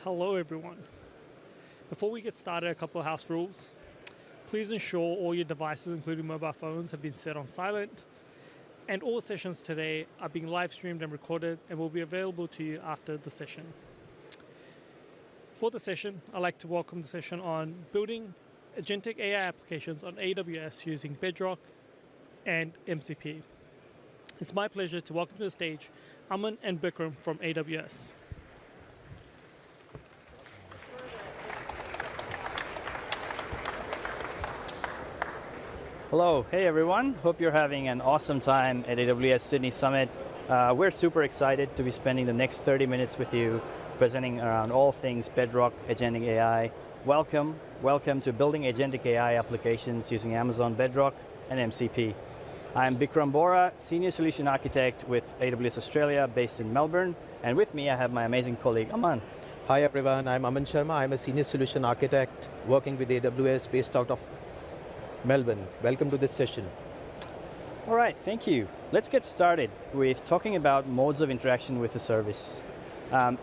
Hello everyone. Before we get started, a couple of house rules. Please ensure all your devices, including mobile phones, have been set on silent. And all sessions today are being live streamed and recorded and will be available to you after the session. For the session, I'd like to welcome the session on building Agentic AI applications on AWS using Bedrock and MCP. It's my pleasure to welcome to the stage Aman and Bikram from AWS. Hello, hey everyone. Hope you're having an awesome time at AWS Sydney Summit. We're super excited to be spending the next 30 minutes with you, presenting around all things Bedrock, Agentic AI. Welcome to building Agentic AI applications using Amazon Bedrock and MCP. I'm Bikram Bora, Senior Solution Architect with AWS Australia, based in Melbourne. And with me, I have my amazing colleague, Aman. Hi everyone, I'm Aman Sharma. I'm a Senior Solution Architect working with AWS based out of Melbourne. Welcome to this session. All right, thank you. Let's get started with talking about modes of interaction with a service.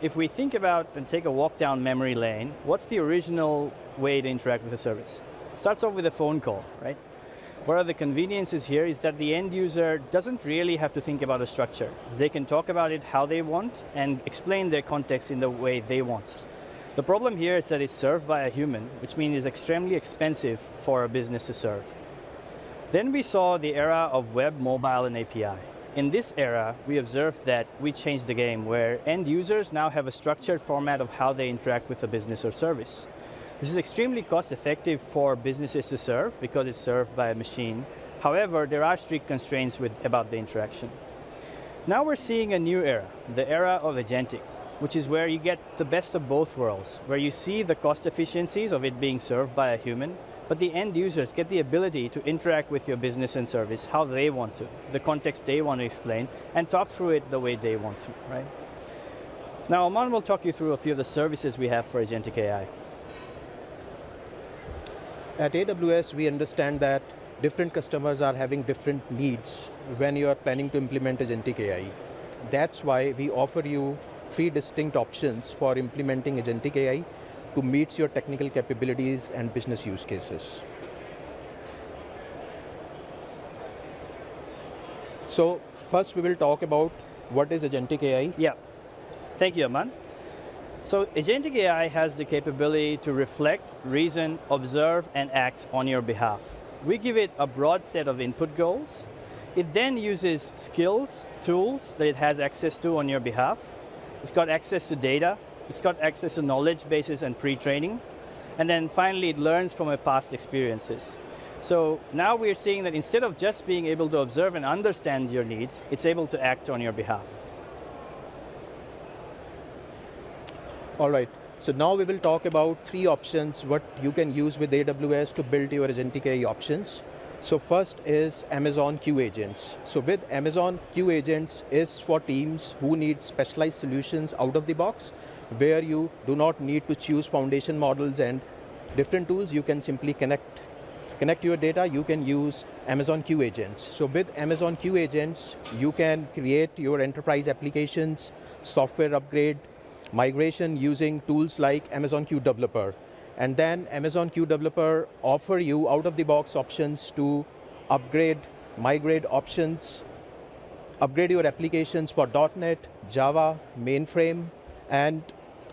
If we think about and take a walk down memory lane, what's the original way to interact with a service? Starts off with a phone call, right? What are the conveniences here is that the end user doesn't really have to think about a structure. They can talk about it how they want and explain their context in the way they want. The problem here is that it's served by a human, which means it's extremely expensive for a business to serve. Then we saw the era of web, mobile, and API. In this era, we observed that we changed the game, where end users now have a structured format of how they interact with a business or service. This is extremely cost-effective for businesses to serve because it's served by a machine. However, there are strict constraints about the interaction. Now we're seeing a new era, the era of Agentic, which is where you get the best of both worlds, where you see the cost efficiencies of it being served by a human, but the end users get the ability to interact with your business and service how they want to, the context they want to explain, and talk through it the way they want to, right? Now, Aman will talk you through a few of the services we have for Agentic AI. At AWS, we understand that different customers are having different needs when you are planning to implement Agentic AI. That's why we offer you 3 distinct options for implementing Agentic AI to meet your technical capabilities and business use cases. So first we will talk about what is Agentic AI. Yeah, thank you, Aman. So Agentic AI has the capability to reflect, reason, observe, and act on your behalf. We give it a broad set of input goals. It then uses skills, tools that it has access to on your behalf. It's got access to data. It's got access to knowledge bases and pre-training. And then finally, it learns from our past experiences. So now we're seeing that instead of just being able to observe and understand your needs, it's able to act on your behalf. All right, so now we will talk about 3 options what you can use with AWS to build your Agentic AI options. So first is Amazon Q Agents. So with Amazon Q Agents is for teams who need specialized solutions out of the box, where you do not need to choose foundation models and different tools. You can simply connect your data. You can use Amazon Q Agents. So with Amazon Q Agents, you can create your enterprise applications, software upgrade, migration using tools like Amazon Q Developer. And then Amazon Q Developer offer you out-of-the-box options to upgrade, migrate options, upgrade your applications for .NET, Java, mainframe, and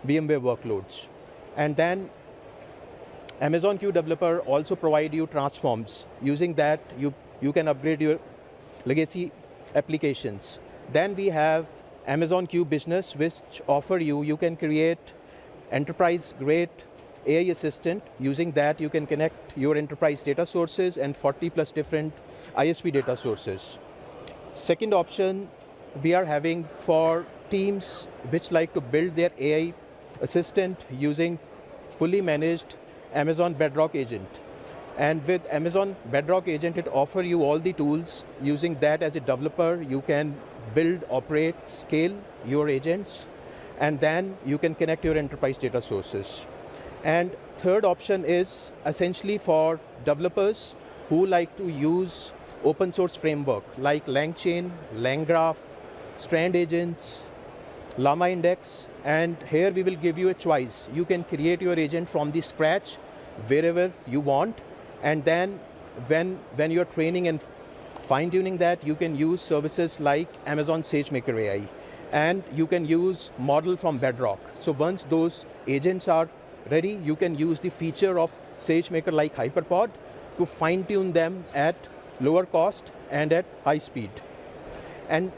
VMware workloads. And then Amazon Q Developer also provide you transforms. Using that, you can upgrade your legacy applications. Then we have Amazon Q Business, which offer you can create enterprise-grade AI assistant. Using that, you can connect your enterprise data sources and 40+ different ISV data sources. Second option we are having for teams which like to build their AI assistant using fully managed Amazon Bedrock Agent. And with Amazon Bedrock Agent, it offers you all the tools. Using that as a developer, you can build, operate, scale your agents, and then you can connect your enterprise data sources. And third option is essentially for developers who like to use open source framework like LangChain, LangGraph, Strand Agents, Llama Index, And here we will give you a choice. You can create your agent from the scratch, wherever you want. And then when you're training and fine-tuning that, you can use services like Amazon SageMaker AI. And you can use model from Bedrock. So once those agents are ready, you can use the feature of SageMaker like Hyperpod to fine-tune them at lower cost and at high speed. And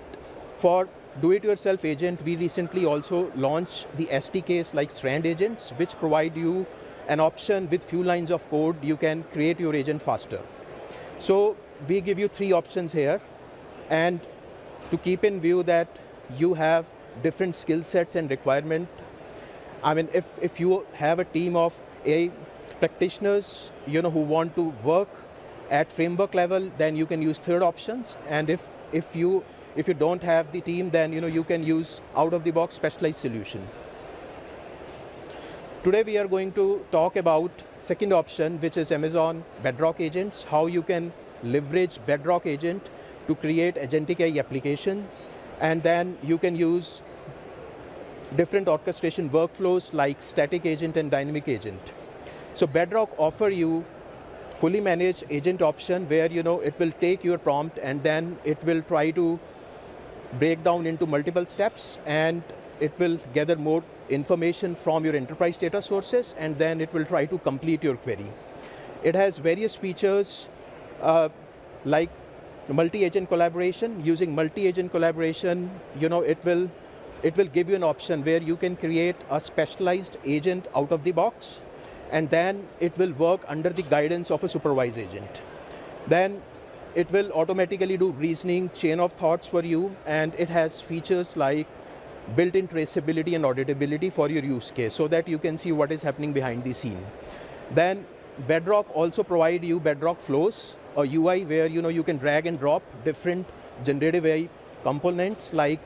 for do-it-yourself agent, we recently also launched the SDKs like Strand agents, which provide you an option with few lines of code. You can create your agent faster. So we give you 3 options here. And to keep in view that you have different skill sets and requirement, I mean, if you have a team of AI practitioners, who want to work at framework level, then you can use 3rd options. And if you don't have the team, then you can use out-of-the-box specialized solution. Today we are going to talk about 2nd option, which is Amazon Bedrock agents, how you can leverage Bedrock agent to create Agentic AI application. And then you can use different orchestration workflows like static agent and dynamic agent. So Bedrock offer you fully managed agent option where it will take your prompt and then it will try to break down into multiple steps, and it will gather more information from your enterprise data sources, and then it will try to complete your query. It has various features like multi-agent collaboration. Using multi-agent collaboration, it will give you an option where you can create a specialized agent out of the box, and then it will work under the guidance of a supervised agent. Then it will automatically do reasoning, chain of thoughts for you, and it has features like built-in traceability and auditability for your use case so that you can see what is happening behind the scene. Then Bedrock also provide you Bedrock flows, a UI where you can drag and drop different generative AI components like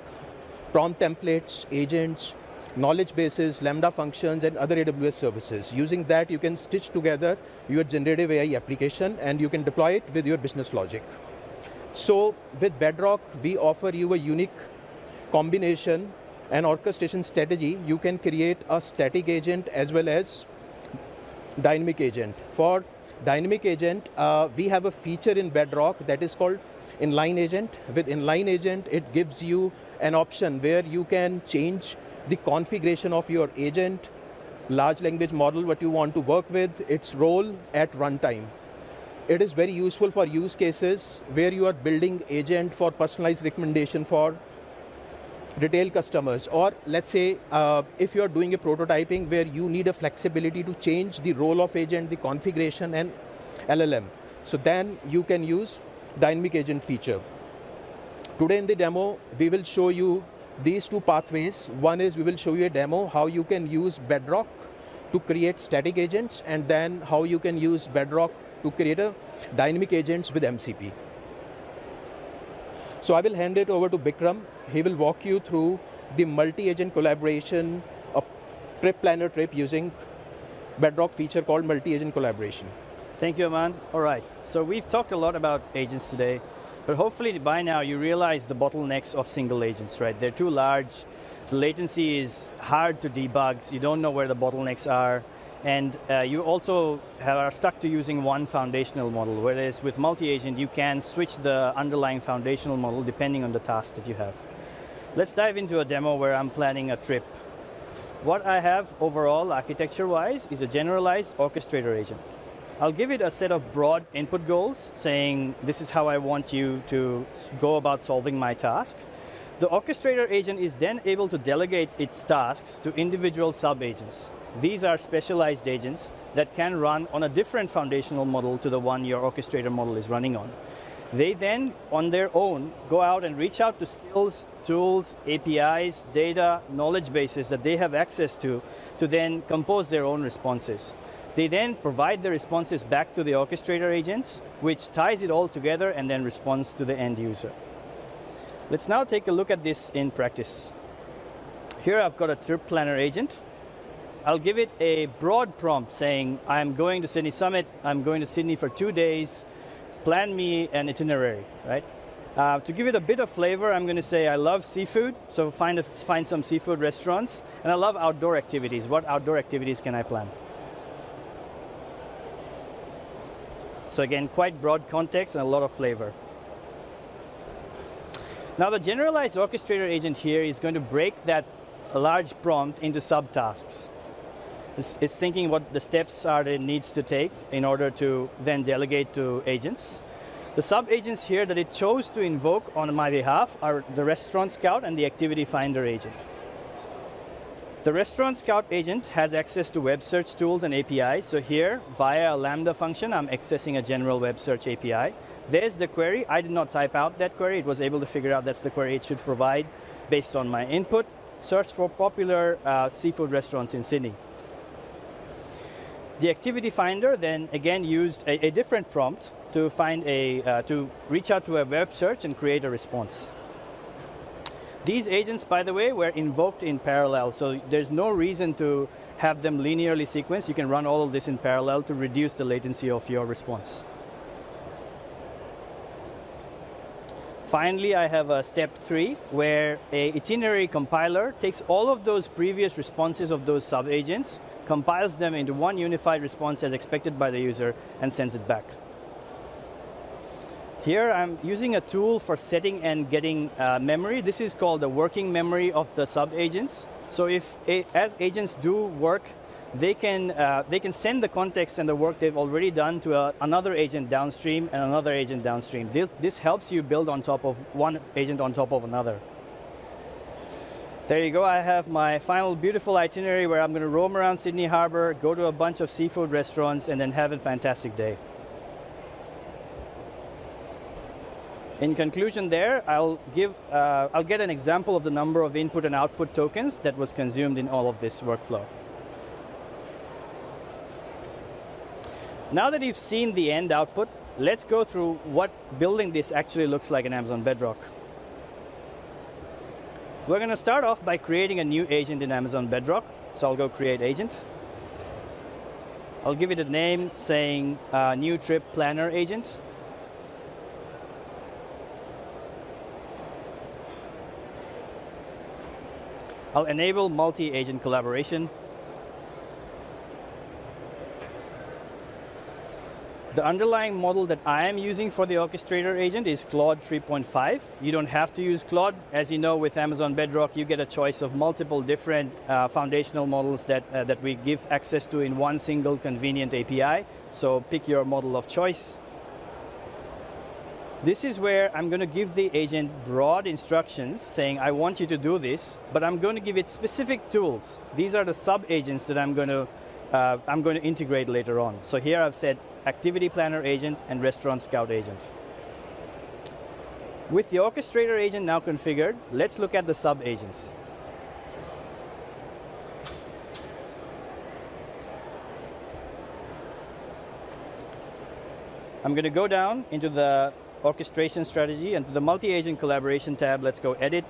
prompt templates, agents, knowledge bases, Lambda functions, and other AWS services. Using that, you can stitch together your generative AI application and you can deploy it with your business logic. So with Bedrock, we offer you a unique combination and orchestration strategy. You can create a static agent as well as dynamic agent. For dynamic agent, we have a feature in Bedrock that is called inline agent. With inline agent, it gives you an option where you can change the configuration of your agent, large language model, what you want to work with, its role at runtime. It is very useful for use cases where you are building agent for personalized recommendation for retail customers, or let's say if you are doing a prototyping where you need a flexibility to change the role of agent, the configuration, and LLM. So then you can use dynamic agent feature. Today in the demo, we will show you these 2 pathways. One is we will show you a demo how you can use Bedrock to create static agents, and then how you can use Bedrock to create a dynamic agents with MCP. So I will hand it over to Bikram. He will walk you through the multi-agent collaboration, a trip planner trip using Bedrock feature called multi-agent collaboration. Thank you, Aman. All right, so we've talked a lot about agents today, but hopefully by now you realize the bottlenecks of single agents, right? They're too large, the latency is hard to debug, so you don't know where the bottlenecks are, and you also are stuck to using one foundational model, whereas with multi-agent you can switch the underlying foundational model depending on the task that you have. Let's dive into a demo where I'm planning a trip. What I have overall, architecture-wise, is a generalized orchestrator agent. I'll give it a set of broad input goals, saying this is how I want you to go about solving my task. The orchestrator agent is then able to delegate its tasks to individual sub-agents. These are specialized agents that can run on a different foundational model to the one your orchestrator model is running on. They then, on their own, go out and reach out to skills, tools, APIs, data, knowledge bases that they have access to then compose their own responses. They then provide the responses back to the orchestrator agents, which ties it all together and then responds to the end user. Let's now take a look at this in practice. Here I've got a trip planner agent. I'll give it a broad prompt saying, I'm going to Sydney Summit, I'm going to Sydney for 2 days, plan me an itinerary, right? To give it a bit of flavor, I'm going to say I love seafood, so find some seafood restaurants, and I love outdoor activities. What outdoor activities can I plan? So again, quite broad context and a lot of flavor. Now the generalized orchestrator agent here is going to break that large prompt into subtasks. It's thinking what the steps are that it needs to take in order to then delegate to agents. The sub-agents here that it chose to invoke on my behalf are the Restaurant Scout and the Activity Finder agent. The Restaurant Scout agent has access to web search tools and APIs. So here, via a Lambda function, I'm accessing a general web search API. There's the query. I did not type out that query. It was able to figure out that's the query it should provide based on my input. Search for popular seafood restaurants in Sydney. The Activity Finder then again used a different prompt to find to reach out to a web search and create a response. These agents, by the way, were invoked in parallel, so there's no reason to have them linearly sequenced. You can run all of this in parallel to reduce the latency of your response. Finally, I have a step 3, where an itinerary compiler takes all of those previous responses of those sub-agents, compiles them into one unified response as expected by the user, and sends it back. Here I'm using a tool for setting and getting memory. This is called the working memory of the sub-agents. So as agents do work, they can send the context and the work they've already done to another agent downstream and another agent downstream. This helps you build on top of one agent on top of another. There you go. I have my final beautiful itinerary where I'm going to roam around Sydney Harbour, go to a bunch of seafood restaurants, and then have a fantastic day. In conclusion there, I'll get an example of the number of input and output tokens that was consumed in all of this workflow. Now that you've seen the end output, let's go through what building this actually looks like in Amazon Bedrock. We're going to start off by creating a new agent in Amazon Bedrock. So I'll go create agent. I'll give it a name saying new trip planner agent. I'll enable multi-agent collaboration. The underlying model that I am using for the orchestrator agent is Claude 3.5. You don't have to use Claude. As you know, with Amazon Bedrock, you get a choice of multiple different foundational models that we give access to in one single convenient API. So pick your model of choice. This is where I'm going to give the agent broad instructions saying, I want you to do this, but I'm going to give it specific tools. These are the sub-agents that I'm going to integrate later on. So here I've said Activity Planner agent and Restaurant Scout agent. With the orchestrator agent now configured, let's look at the sub-agents. I'm going to go down into the orchestration strategy and to the multi-agent collaboration tab. Let's go edit.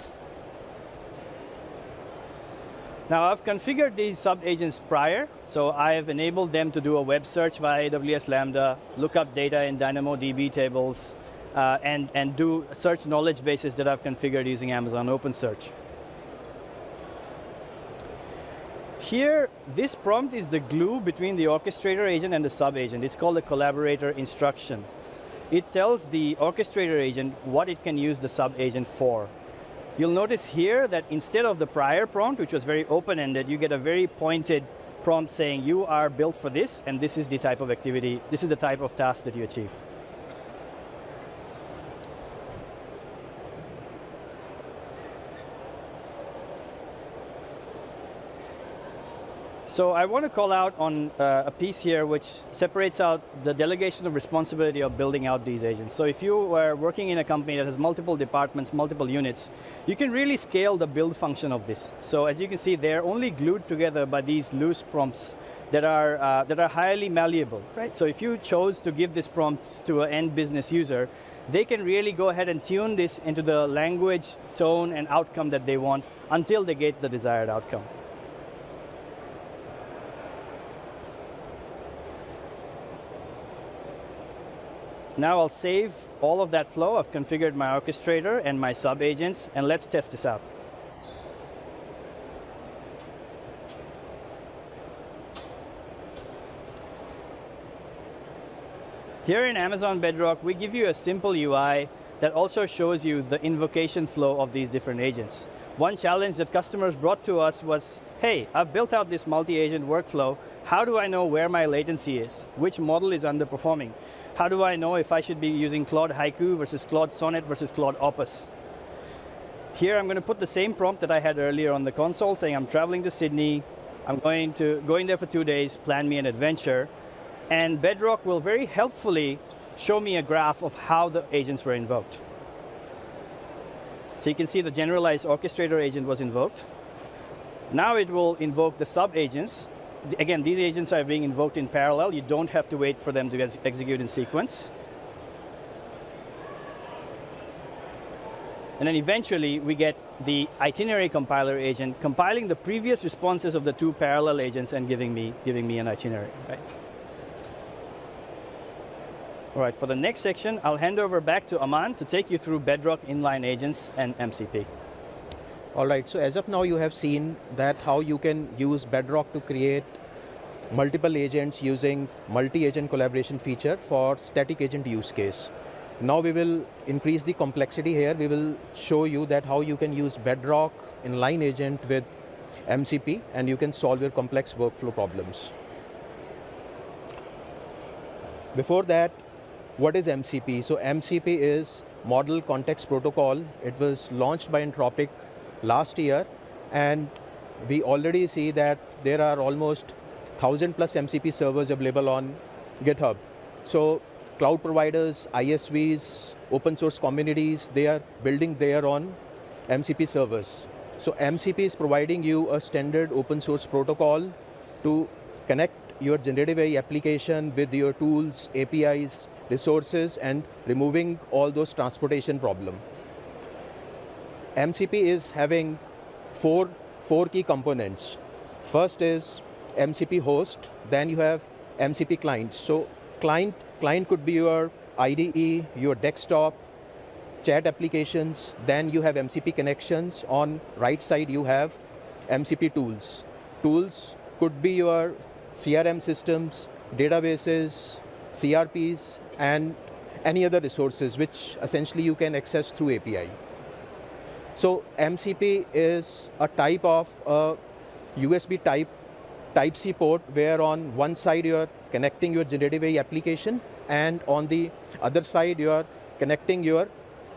Now I've configured these sub-agents prior, so I have enabled them to do a web search via AWS Lambda, look up data in DynamoDB tables, and do search knowledge bases that I've configured using Amazon OpenSearch. Here, this prompt is the glue between the orchestrator agent and the sub-agent. It's called a collaborator instruction. It tells the orchestrator agent what it can use the sub-agent for. You'll notice here that instead of the prior prompt, which was very open-ended, you get a very pointed prompt saying you are built for this, and this is the type of activity, this is the type of task that you achieve. So I want to call out on a piece here which separates out the delegation of responsibility of building out these agents. So if you were working in a company that has multiple departments, multiple units, you can really scale the build function of this. So as you can see, they're only glued together by these loose prompts that are highly malleable, right? So if you chose to give this prompt to an end business user, they can really go ahead and tune this into the language, tone, and outcome that they want until they get the desired outcome. Now I'll save all of that flow. I've configured my orchestrator and my sub-agents, and let's test this out. Here in Amazon Bedrock, we give you a simple UI that also shows you the invocation flow of these different agents. One challenge that customers brought to us was, hey, I've built out this multi-agent workflow. How do I know where my latency is? Which model is underperforming? How do I know if I should be using Claude Haiku versus Claude Sonnet versus Claude Opus? Here I'm going to put the same prompt that I had earlier on the console, saying I'm traveling to Sydney, I'm going there for 2 days, plan me an adventure. And Bedrock will very helpfully show me a graph of how the agents were invoked. So you can see the generalized orchestrator agent was invoked. Now it will invoke the sub-agents. Again, these agents are being invoked in parallel. You don't have to wait for them to execute in sequence. And then eventually we get the itinerary compiler agent compiling the previous responses of the two parallel agents and giving me an itinerary, right? All right, for the next section, I'll hand over back to Aman to take you through Bedrock inline agents and MCP. All right, so as of now, you have seen that how you can use Bedrock to create multiple agents using multi-agent collaboration feature for static agent use case. Now we will increase the complexity here. We will show you that how you can use Bedrock inline agent with MCP and you can solve your complex workflow problems. Before that, what is MCP? So MCP is Model Context Protocol. It was launched by Anthropic last year, and we already see that there are almost 1,000+ MCP servers available on GitHub. So cloud providers, ISVs, open source communities, they are building their own MCP servers. So MCP is providing you a standard open source protocol to connect your generative AI application with your tools, APIs, resources, and removing all those transportation problems. MCP is having four key components. First is MCP host, then you have MCP client. So client could be your IDE, your desktop, chat applications, then you have MCP connections. On right side you have MCP tools. Tools could be your CRM systems, databases, CRPs, and any other resources which essentially you can access through API. So MCP is a type of USB Type-C port where on one side you are connecting your generative AI application and on the other side you are connecting your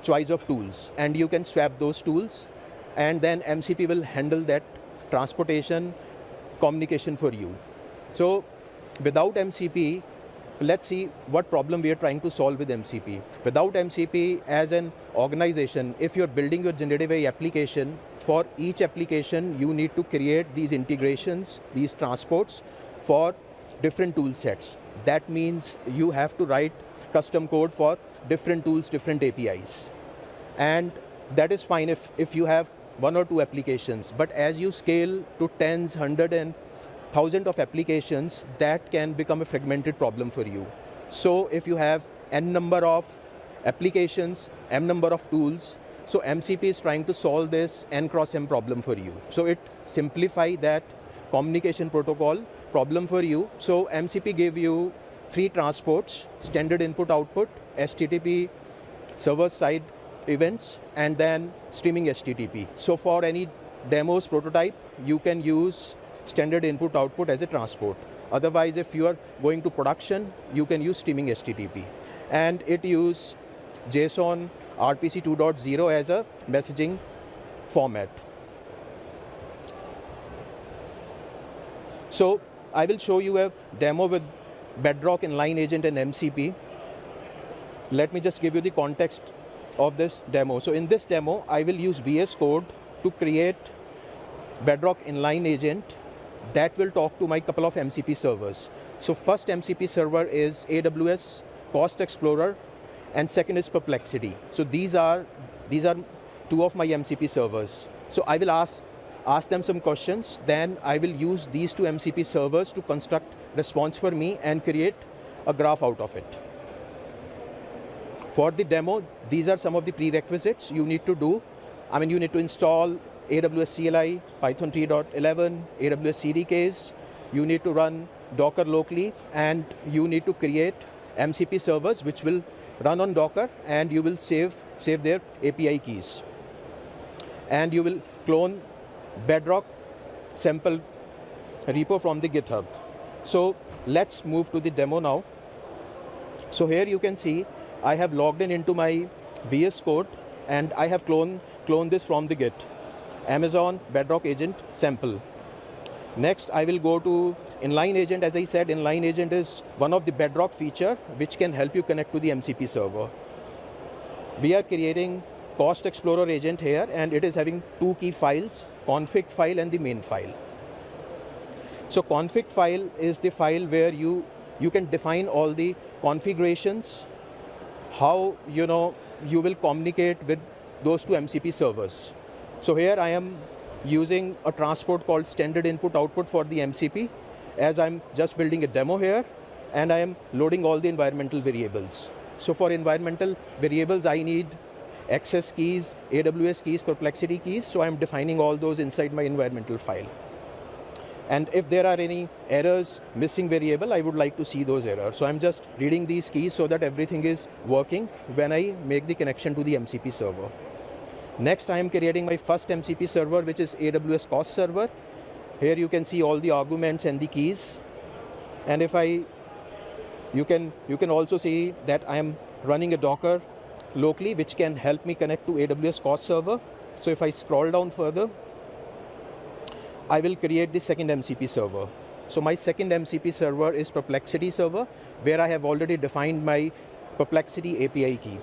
choice of tools, and you can swap those tools and then MCP will handle that transportation communication for you. So without MCP, let's see what problem we are trying to solve with MCP. Without MCP, as an organization, if you're building your generative AI application, for each application you need to create these integrations, these transports for different tool sets. That means you have to write custom code for different tools, different APIs. And that is fine if you have one or two applications, but as you scale to tens, hundred, and thousands of applications, that can become a fragmented problem for you. So if you have n number of applications, m number of tools, so MCP is trying to solve this n cross m problem for you. So it simplifies that communication protocol problem for you. So MCP gave you 3 transports: standard input output, HTTP server side events, and then streaming HTTP. So for any demos prototype, you can use standard input output as a transport. Otherwise, if you are going to production, you can use streaming HTTP. And it uses JSON RPC 2.0 as a messaging format. So I will show you a demo with Bedrock inline agent and MCP. Let me just give you the context of this demo. So in this demo, I will use VS Code to create Bedrock inline agent that will talk to my couple of MCP servers. So first MCP server is AWS Cost Explorer, and second is Perplexity. So these are 2 of my MCP servers. So I will ask them some questions, then I will use these 2 MCP servers to construct response for me and create a graph out of it. For the demo, these are some of the prerequisites you need to do. I mean, you need to install AWS CLI, Python 3.11, AWS CDKs. You need to run Docker locally, and you need to create MCP servers which will run on Docker, and you will save their API keys. And you will clone Bedrock sample repo from the GitHub. So let's move to the demo now. So here you can see I have logged in into my VS Code, and I have cloned this from the Git. Amazon Bedrock Agent sample. Next, I will go to inline agent. As I said, inline agent is one of the Bedrock feature which can help you connect to the MCP server. We are creating Cost Explorer agent here, and it is having two key files, config file and the main file. So config file is the file where you can define all the configurations, how you will communicate with those two MCP servers. So here I am using a transport called standard input output for the MCP, as I'm just building a demo here, and I am loading all the environmental variables. So for environmental variables, I need access keys, AWS keys, Perplexity keys, so I'm defining all those inside my environmental file. And if there are any errors, missing variable, I would like to see those errors. So I'm just reading these keys so that everything is working when I make the connection to the MCP server. Next, I am creating my first MCP server, which is AWS Cost Server. Here you can see all the arguments and the keys. And if you can also see that I am running a Docker locally, which can help me connect to AWS Cost Server. So if I scroll down further, I will create the second MCP server. So my second MCP server is Perplexity server, where I have already defined my Perplexity API key.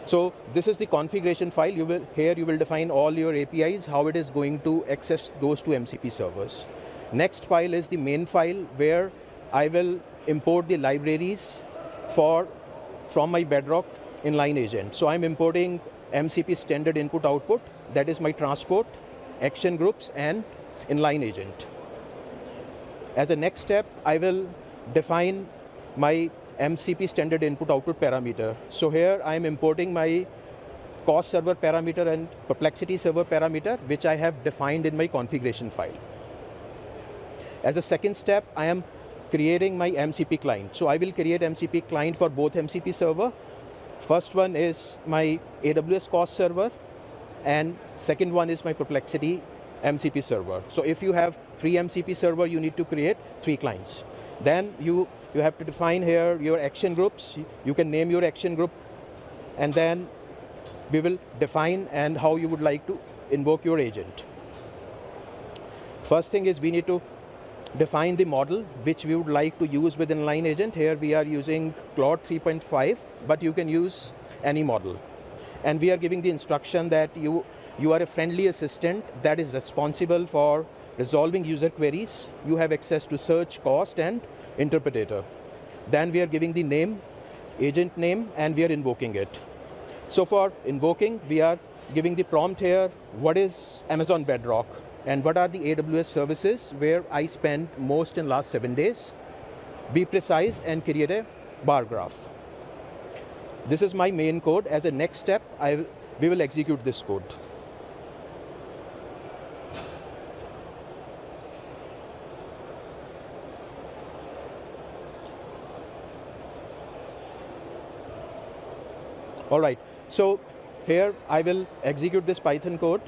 So this is the configuration file. Here you will define all your APIs, how it is going to access those two MCP servers. Next file is the main file, where I will import the libraries from my Bedrock inline agent. So I'm importing MCP standard input output, that is my transport, action groups, and inline agent. As a next step, I will define my MCP standard input output parameter. So here I am importing my cost server parameter and Perplexity server parameter, which I have defined in my configuration file. As a second step, I am creating my MCP client. So I will create MCP client for both MCP server. First one is my AWS cost server, and second one is my Perplexity MCP server. So if you have 3 MCP server, you need to create 3 clients. Then you have to define here your action groups. You can name your action group, and then we will define and how you would like to invoke your agent. First thing is we need to define the model which we would like to use with inline agent. Here we are using Claude 3.5, but you can use any model. And we are giving the instruction that you are a friendly assistant that is responsible for resolving user queries. You have access to search, cost, and interpreter. Then we are giving the name, agent name, and we are invoking it. So for invoking, we are giving the prompt here, what is Amazon Bedrock? And what are the AWS services where I spent most in last 7 days? Be precise and create a bar graph. This is my main code. As a next step, we will execute this code. All right, so here I will execute this Python code.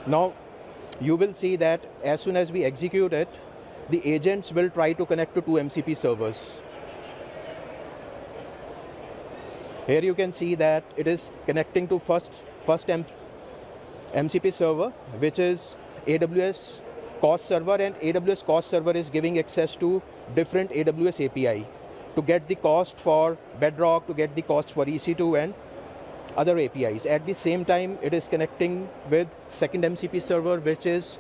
Now, you will see that as soon as we execute it, the agents will try to connect to 2 MCP servers. Here you can see that it is connecting to first MCP server, which is AWS cost server, and AWS cost server is giving access to different AWS API to get the cost for Bedrock, to get the cost for EC2 and other APIs. At the same time, it is connecting with second MCP server, which is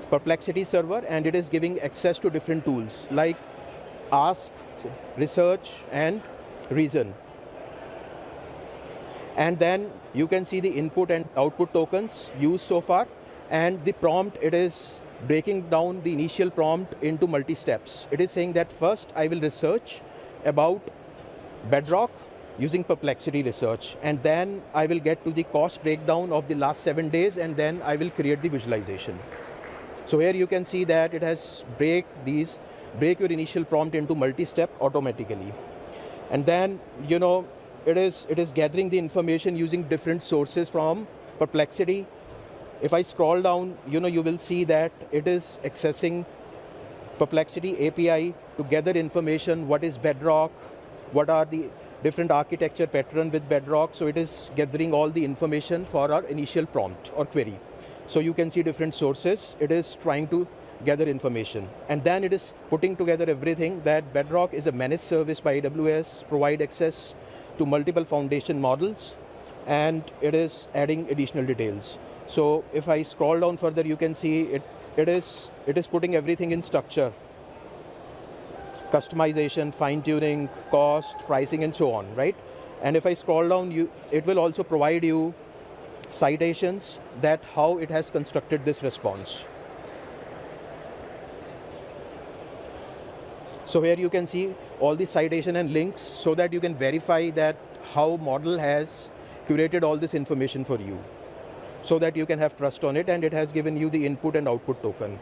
Perplexity server, and it is giving access to different tools like Ask, Research, and Reason. And then you can see the input and output tokens used so far, and the prompt, it is breaking down the initial prompt into multi-steps. It is saying that first I will research about Bedrock using Perplexity research, and then I will get to the cost breakdown of the last 7 days, and then I will create the visualization. So here you can see that it has break your initial prompt into multi-step automatically. And then, it is gathering the information using different sources from Perplexity. If I scroll down, you will see that it is accessing Perplexity API to gather information, what is Bedrock, what are the different architecture pattern with Bedrock. So it is gathering all the information for our initial prompt or query. So you can see different sources. It is trying to gather information. And then it is putting together everything that Bedrock is a managed service by AWS, provide access to multiple foundation models, and it is adding additional details. So if I scroll down further, you can see it is putting everything in structure. Customization, fine-tuning, cost, pricing, and so on, right? And if I scroll down, it will also provide you citations that how it has constructed this response. So here you can see all the citation and links so that you can verify that how model has curated all this information for you, so that you can have trust on it, and it has given you the input and output token.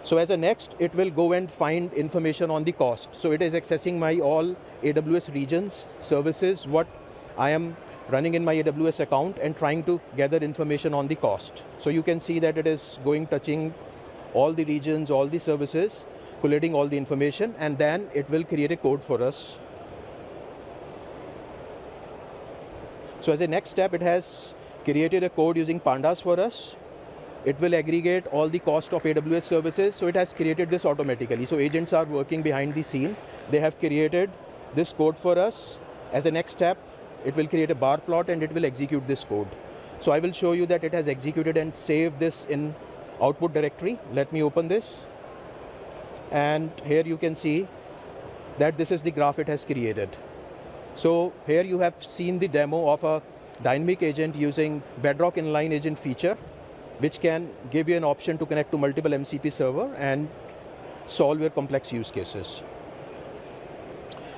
So as a next, it will go and find information on the cost. So it is accessing my all AWS regions, services, what I am running in my AWS account, and trying to gather information on the cost. So you can see that it is touching all the regions, all the services, collating all the information, and then it will create a code for us. So as a next step, it has created a code using pandas for us. It will aggregate all the cost of AWS services, so it has created this automatically. So agents are working behind the scene. They have created this code for us. As a next step, it will create a bar plot and it will execute this code. So I will show you that it has executed and saved this in output directory. Let me open this. And here you can see that this is the graph it has created. So here you have seen the demo of a dynamic agent using Bedrock inline agent feature, which can give you an option to connect to multiple MCP server and solve your complex use cases.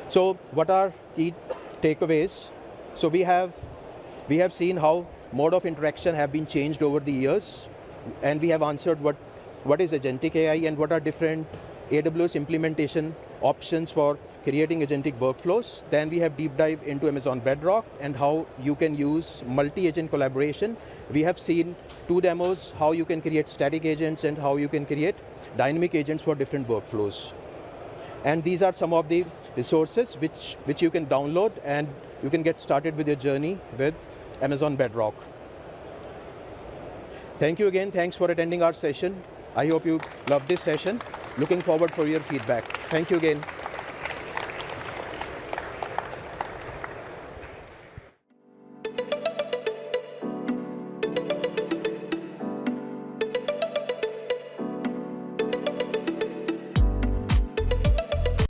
So what are key takeaways? So we have seen how mode of interaction have been changed over the years, and we have answered what is Agentic AI and what are different AWS implementation options for creating agentic workflows. Then we have deep dive into Amazon Bedrock and how you can use multi-agent collaboration. We have seen 2 demos, how you can create static agents and how you can create dynamic agents for different workflows. And these are some of the resources which you can download, and you can get started with your journey with Amazon Bedrock. Thank you again. Thanks for attending our session. I hope you loved this session. Looking forward for your feedback. Thank you again.